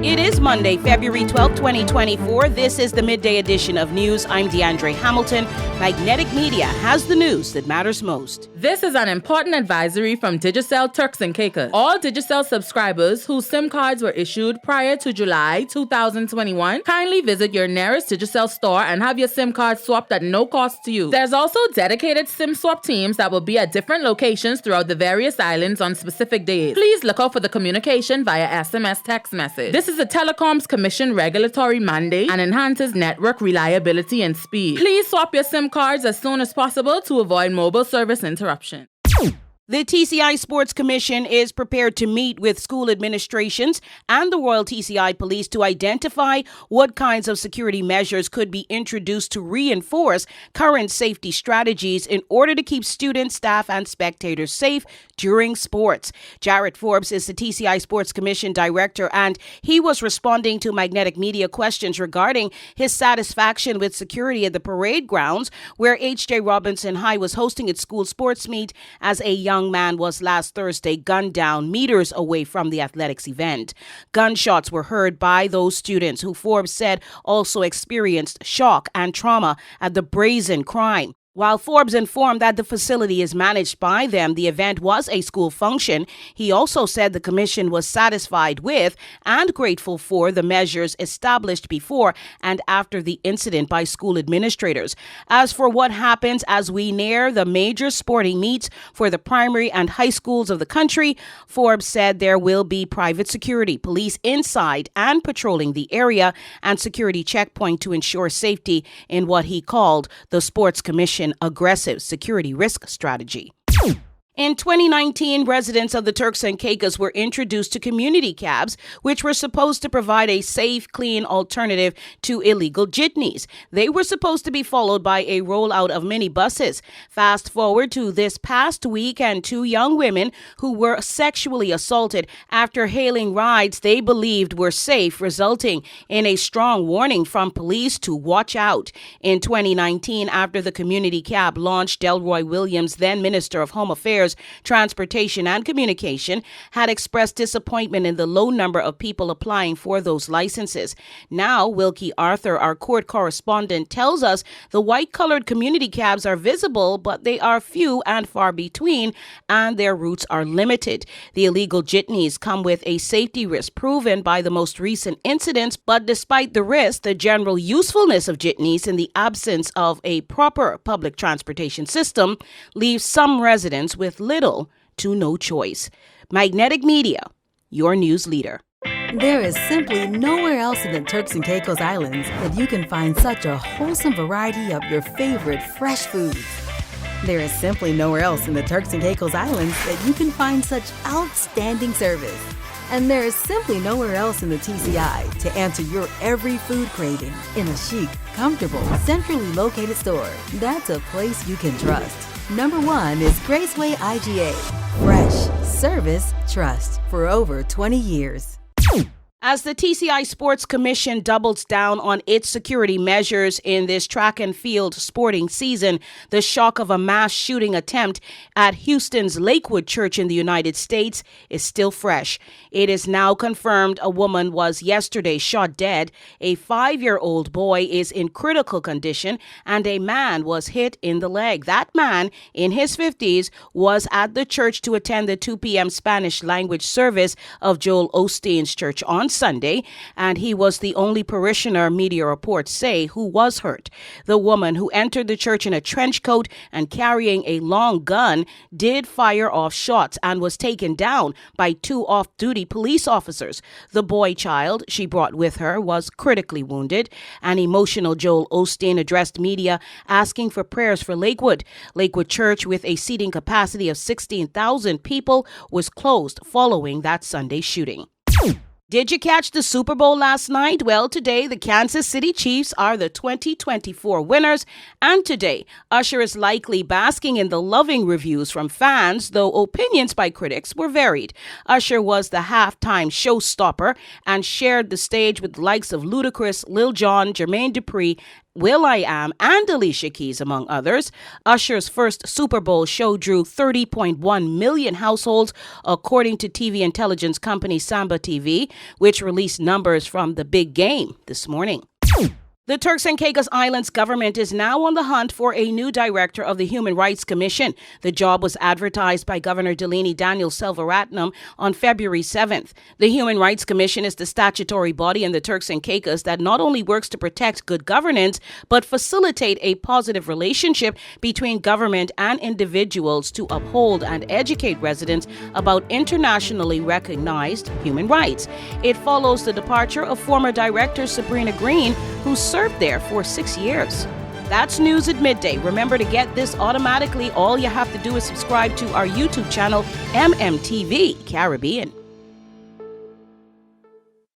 It is Monday, February 12, 2024. This is the midday edition of news. I'm DeAndre Hamilton. Magnetic Media has the news that matters most. This is an important advisory from Digicel Turks and Caicos. All Digicel subscribers whose SIM cards were issued prior to July 2021, kindly visit your nearest Digicel store and have your SIM card swapped at no cost to you. There's also dedicated SIM swap teams that will be at different locations throughout the various islands on specific days. Please look out for the communication via SMS text message. This is a Telecoms Commission regulatory mandate and enhances network reliability and speed. Please swap your SIM cards as soon as possible to avoid mobile service interruption. The TCI Sports Commission is prepared to meet with school administrations and the Royal TCI Police to identify what kinds of security measures could be introduced to reinforce current safety strategies in order to keep students, staff, and spectators safe during sports. Jared Forbes is the TCI Sports Commission director, and he was responding to Magnetic Media questions regarding his satisfaction with security at the parade grounds, where H.J. Robinson High was hosting its school sports meet, as a young man was last Thursday gunned down meters away from the athletics event. Gunshots were heard by those students who Forbes said also experienced shock and trauma at the brazen crime. While Forbes informed that the facility is managed by them, the event was a school function. He also said the commission was satisfied with and grateful for the measures established before and after the incident by school administrators. As for what happens as we near the major sporting meets for the primary and high schools of the country, Forbes said there will be private security, police inside and patrolling the area, and security checkpoint to ensure safety in what he called the Sports Commission aggressive security risk strategy. In 2019, residents of the Turks and Caicos were introduced to community cabs, which were supposed to provide a safe, clean alternative to illegal jitneys. They were supposed to be followed by a rollout of minibuses. Fast forward to this past week, and two young women who were sexually assaulted after hailing rides they believed were safe, resulting in a strong warning from police to watch out. In 2019, after the community cab launched, Delroy Williams, then Minister of Home Affairs, Transportation and Communication, had expressed disappointment in the low number of people applying for those licenses. Now, Wilkie Arthur, our court correspondent, tells us the white-colored community cabs are visible, but they are few and far between, and their routes are limited. The illegal jitneys come with a safety risk proven by the most recent incidents, but despite the risk, the general usefulness of jitneys in the absence of a proper public transportation system leaves some residents with little to no choice. Magnetic Media, your news leader. There is simply nowhere else in the Turks and Caicos Islands that you can find such a wholesome variety of your favorite fresh foods. There is simply nowhere else in the Turks and Caicos Islands that you can find such outstanding service. And there is simply nowhere else in the TCI to answer your every food craving in a chic, comfortable, centrally located store. That's a place you can trust. Number one is Graceway IGA. Fresh, service, trust for over 20 years. As the TCI Sports Commission doubles down on its security measures in this track and field sporting season, the shock of a mass shooting attempt at Houston's Lakewood Church in the United States is still fresh. It is now confirmed a woman was yesterday shot dead, a 5-year-old boy is in critical condition, and a man was hit in the leg. That man, in his 50s, was at the church to attend the 2 p.m. Spanish language service of Joel Osteen's church on Sunday, and he was the only parishioner, media reports say, who was hurt. The woman, who entered the church in a trench coat and carrying a long gun, did fire off shots and was taken down by 2 off-duty police officers. The boy child she brought with her was critically wounded. An emotional Joel Osteen addressed media asking for prayers for Lakewood. Lakewood Church, with a seating capacity of 16,000 people, was closed following that Sunday shooting. Did you catch the Super Bowl last night? Well, today the Kansas City Chiefs are the 2024 winners, and today Usher is likely basking in the loving reviews from fans, though opinions by critics were varied. Usher was the halftime showstopper and shared the stage with the likes of Ludacris, Lil Jon, Jermaine Dupri, will.i.am, and Alicia Keys, among others. Usher's first Super Bowl show drew 30.1 million households, according to TV intelligence company Samba TV, which released numbers from the big game this morning. The Turks and Caicos Islands government is now on the hunt for a new director of the Human Rights Commission. The job was advertised by Governor Delaney Daniel Selvaratnam on February 7th. The Human Rights Commission is the statutory body in the Turks and Caicos that not only works to protect good governance, but facilitate a positive relationship between government and individuals to uphold and educate residents about internationally recognized human rights. It follows the departure of former director Sabrina Green, who served there for 6 years. That's news at midday. Remember to get this automatically. All you have to do is subscribe to our YouTube channel, MMTV Caribbean.